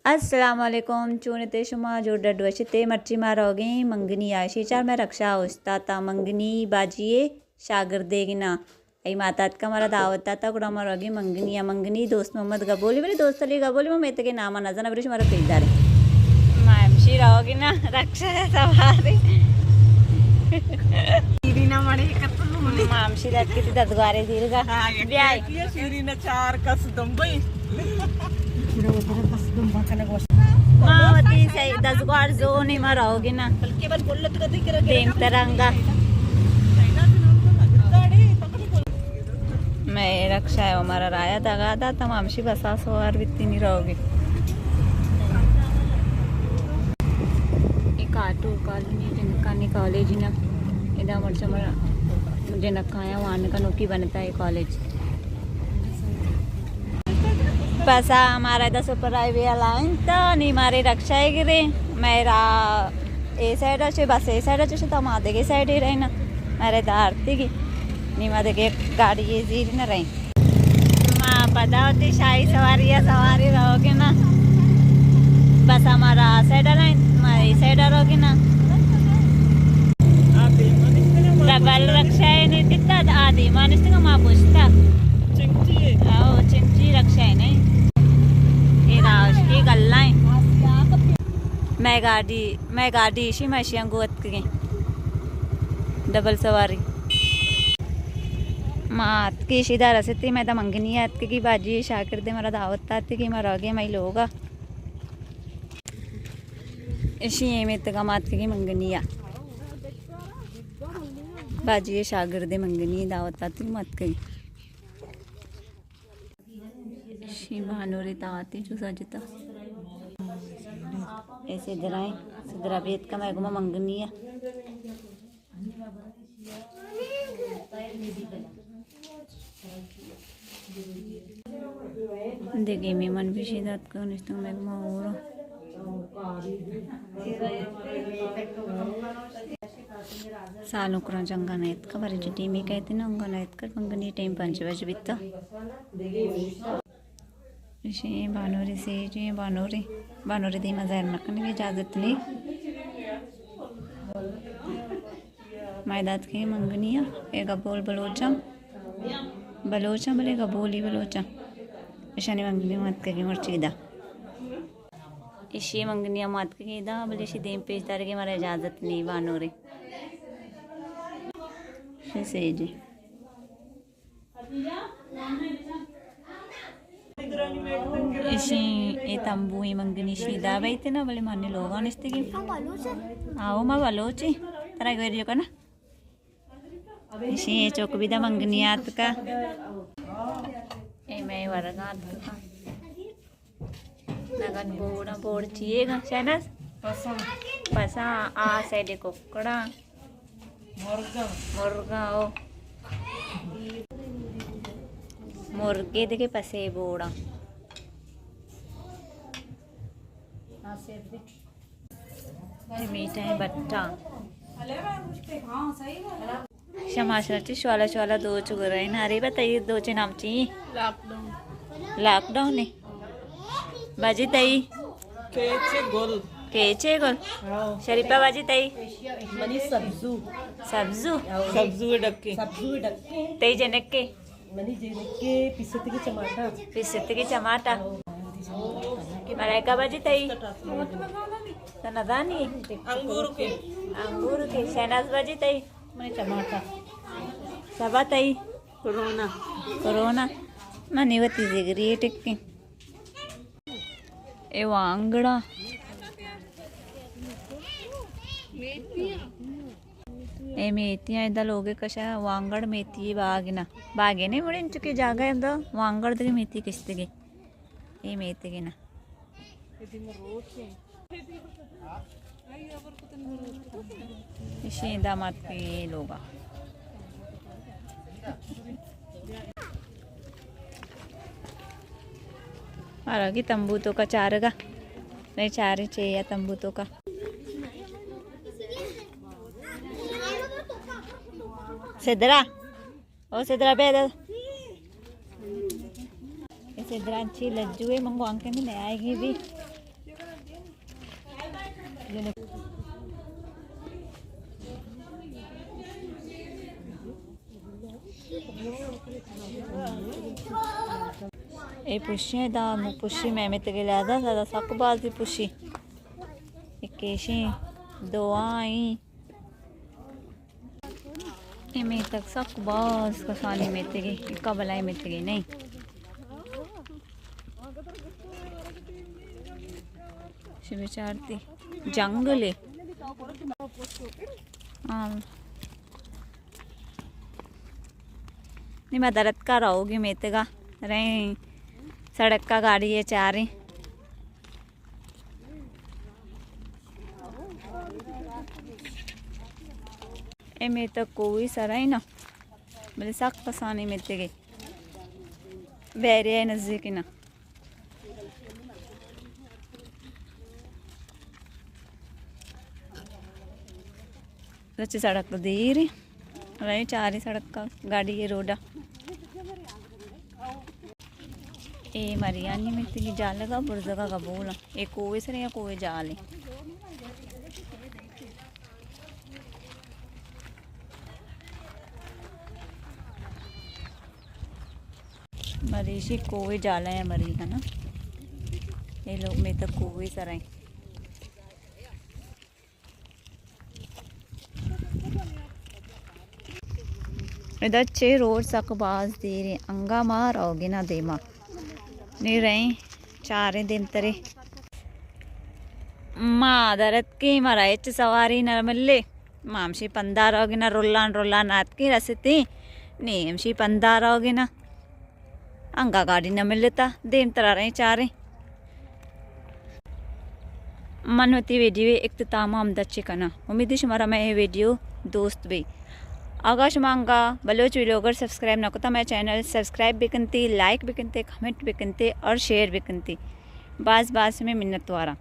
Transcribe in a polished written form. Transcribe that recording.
अस्सलाम वालेकुम चूनते शुमा जो डडवशते मर्ची मारोगे मंगनी आशी चार मैं रक्षा उस्ताता मंगनी बाजिए शागिर्देगिना आई मातात का मारा दावत ता कुड़ा मारोगे मंगनी दोस्त मोहम्मद गबोली मेरे दोस्त अली गबोली में मेते के नाम नजर अबरिश मारा पेदारे मामशी रहोगी ना रक्षा है सवारी शिरीना मणे कतलू मणे मामशी दात किती ददवारे दीर्घा ब्याय शिरीना चार कस दंबई मावती सही 10 बार जो नहीं मरोगे ना केवल बोलत कधी करे प्रेम तरंगा मैं रक्षा है हमारा राया दगा था तमामशी बसा सवार बित्ती नहीं रहोगे एक आटो कॉलोनी जनकानी कॉलेज ना इधर मरचमरा जनकाया वान का नोकी बनता है कॉलेज बस हमारा इधर सुपर हाईवे लाइन तो नहीं मारे रक्षा है गिरे मेरा ए साइड अच्छे बस ए साइड अच्छे तो माँ देखे साइड ही रहे ना मेरे दारती की नहीं माँ देखे गाड़ी ये जीरी ना रही माँ पता होती शाही सवारी या सवारी रहोगे ना बस हमारा साइड लाइन हमारी साइड रहोगे ना डबल रक्षा है नहीं कितना आधी मानिस का माँ पूछता चिंची रक्षा है नहीं ये गल्ला है मैं गाड़ी इसी मशियाँ गोत के डबल सवारी मात की सीधा रसती मैं तो मंगनी आत की बाजी शाकिर दे मेरा दावत आती कि मर आगे मैं लोगा इसी में तो मात की मंगनी आ बाजी शागिर दे मंगनी दावत आती मत गई भानोरी ताती चूसा जिता ऐसे दराए सिदरा बेत का मैं गुमा मंगनी है देखे मैं मन भी शिदात का निश्चित मैं गुमा हो सालों को जंगा नायत का बारे जो टीम ही कहते ना उनका नायत कर मंगनी टाइम 5 बजे बिता इसे बानोरी से जो बानोरी दी मज़ार रखने की इजाज़त नहीं मैदात के मंगनिया एक बोल बलोचा बोले गबोली बलोचा ईशानी मंगनी मत के मर्चीदा इसी मंगनिया मत के दा बोले इसी देम पेशदार के हमारा इजाज़त नहीं बानोरी से जी इसी ये तंबू ही मंगनी शीदा भाई थे ना बोले माने लोग आनिस्ते की आओ माँ बलोची तेरा गोरियो का ना इसी ये चौक भी दा मंगनी आत का ये मैं वरगात का नगन बोड़ा बोड़ चाहिएगा शहनाज पसा आ साइड कोकड़ा मुर्गा ओ मुर्गे देखे पसे बोड़ा मीठा है बट्टा क्षमाशरती श्वाला श्वाला दो चुग रहे ना अरे बताइए दो चे नाम चाहिए लॉकडाउन ने बाजी तई केचे गोल शरीफा बाजी तई मनी सब्जू डक्के तई जनक के मनी जेनके पिसती की चमाटा मलाइका बाजी तई तनदानी अंगूर के शहनाज बाजी तई मनी टमाटा सबा तई कोरोना मनी वती जिगरी टिक्की ए वांगड़ा ए मेथियाँ इधर लोगे कशा वांगड़ मेथी बागिना बागे नहीं मुड़े चुकी जागा इधर वांगड़ दे मेथी किस्ते के ए मेथी के ना इसी दामाद के लोगा मारा की तंबू तो का चारगा नहीं चार चाहिए तंबू तो का सिद्धरा ओ सिद्धरा पे सिद्धरा अच्छी लज्जू है मंगवांग के नहीं आएगी भी ये पुशी दाम पुशी मैं ते गेला दा सक बाज दी पुशी इकेशी दो आई में तक सक बाज कसानी में ते गई कबलाई में ते गई नहीं विचारती जंगले नहीं मैं दर्द का रहोगी मेतेगा रही सड़क का गाड़ी है चारे ए में तो कोई सरा ही ना मेरे सख्त पसानी मिलते गए बैरिया नजदीक ना रची सड़क तो देर रही चारी सड़क का गाड़ी है रोडा ए मरियानी में तेरी जाल लगा बुर्जगा का बोला एक कोवे से या कोवे जाल है मरीशी कोवे जाला है मरी है ना ये लोग में तो कोवे सराय इधर 6 रोड सक बाज दे रहे अंगा मार आओगे ना देमा नहीं रहे 4 दिन तरे माँ दरद की मराइच सवारी नरमल्ले मामशी पंदा रहोगे ना रोला नात की रसती नेमशी पंदा रहोगे ना अंगा गाड़ी न मिलता देम तरा रहे 4 मन होती वीडियो इख्तिताम आमदा चिकना उम्मीद है हमारा मैं ये वीडियो दोस्त भी आगाश मांगा बलोच वीडियो अगर सब्सक्राइब ना करता मैं चैनल सब्सक्राइब भी करती लाइक भी करते कमेंट भी करते और शेयर भी करती बास में मिन्नत वारा।